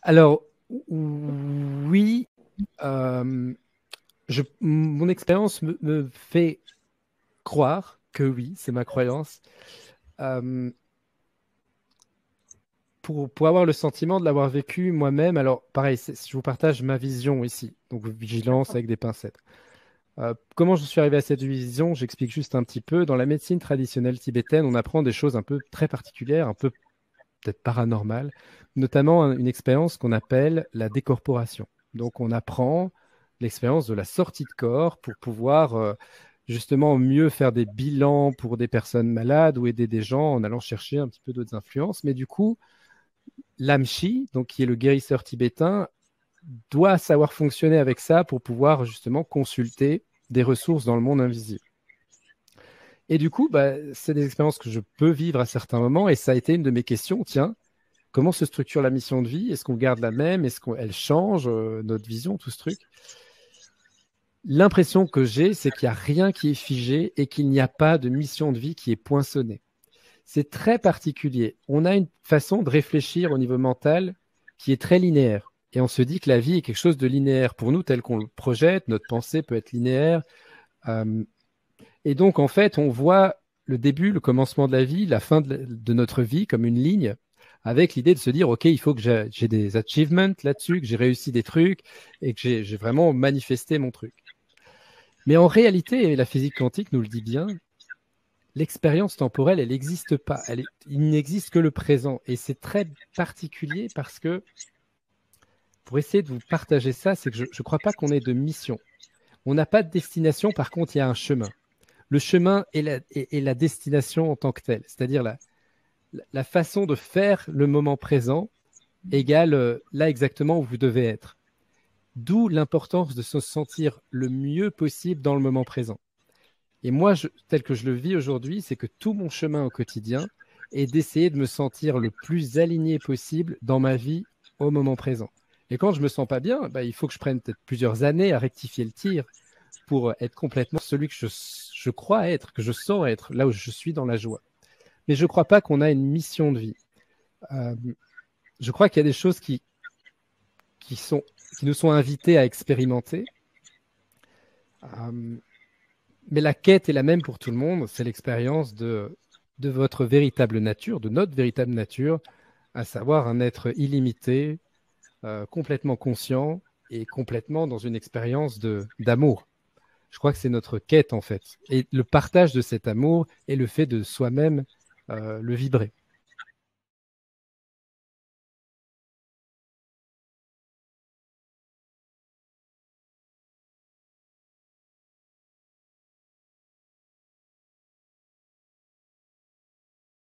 Alors, oui, euh, mon expérience me fait croire que oui, c'est ma croyance, euh, pour avoir le sentiment de l'avoir vécu moi-même. Alors, pareil, je vous partage ma vision ici, donc vigilance D'accord. avec des pincettes. Comment je suis arrivé à cette vision? J'explique juste un petit peu. Dans la médecine traditionnelle tibétaine, on apprend des choses un peu très particulières, un peu peut-être paranormales, notamment une expérience qu'on appelle la décorporation. Donc, on apprend l'expérience de la sortie de corps pour pouvoir justement mieux faire des bilans pour des personnes malades ou aider des gens en allant chercher un petit peu d'autres influences. Mais du coup, l'Amshi, donc qui est le guérisseur tibétain, doit savoir fonctionner avec ça pour pouvoir justement consulter des ressources dans le monde invisible. Et du coup, bah, c'est des expériences que je peux vivre à certains moments et ça a été une de mes questions. Tiens, comment se structure la mission de vie? Est-ce qu'on garde la même? Est-ce qu'elle change notre vision, tout ce truc? L'impression que j'ai, c'est qu'il n'y a rien qui est figé et qu'il n'y a pas de mission de vie qui est poinçonnée. C'est très particulier. On a une façon de réfléchir au niveau mental qui est très linéaire. Et on se dit que la vie est quelque chose de linéaire. Pour nous, tel qu'on le projette, notre pensée peut être linéaire. Euh, et donc, en fait, on voit le début, le commencement de la vie, la fin de notre vie comme une ligne, avec l'idée de se dire, OK, il faut que j'ai des achievements là-dessus, que j'ai réussi des trucs et que j'ai vraiment manifesté mon truc. Mais en réalité, et la physique quantique nous le dit bien, l'expérience temporelle, elle n'existe pas. Il n'existe que le présent. Et c'est très particulier parce que, pour essayer de vous partager ça, c'est que je ne crois pas qu'on ait de mission. On n'a pas de destination, par contre, il y a un chemin. Le chemin est la destination en tant que telle, c'est-à-dire la façon de faire le moment présent égale là exactement où vous devez être. D'où l'importance de se sentir le mieux possible dans le moment présent. Et moi, tel que je le vis aujourd'hui, c'est que tout mon chemin au quotidien est d'essayer de me sentir le plus aligné possible dans ma vie au moment présent. Et quand je me sens pas bien, bah, il faut que je prenne peut-être plusieurs années à rectifier le tir pour être complètement celui que je crois être, que je sens être, là où je suis dans la joie. Mais je ne crois pas qu'on a une mission de vie. Euh, je crois qu'il y a des choses qui, sont, qui nous sont invitées à expérimenter. Euh, Mais la quête est la même pour tout le monde, c'est l'expérience de votre véritable nature, de notre véritable nature, à savoir un être illimité, complètement conscient et complètement dans une expérience d'amour. Je crois que c'est notre quête en fait. Et le partage de cet amour et le fait de soi-même le vibrer.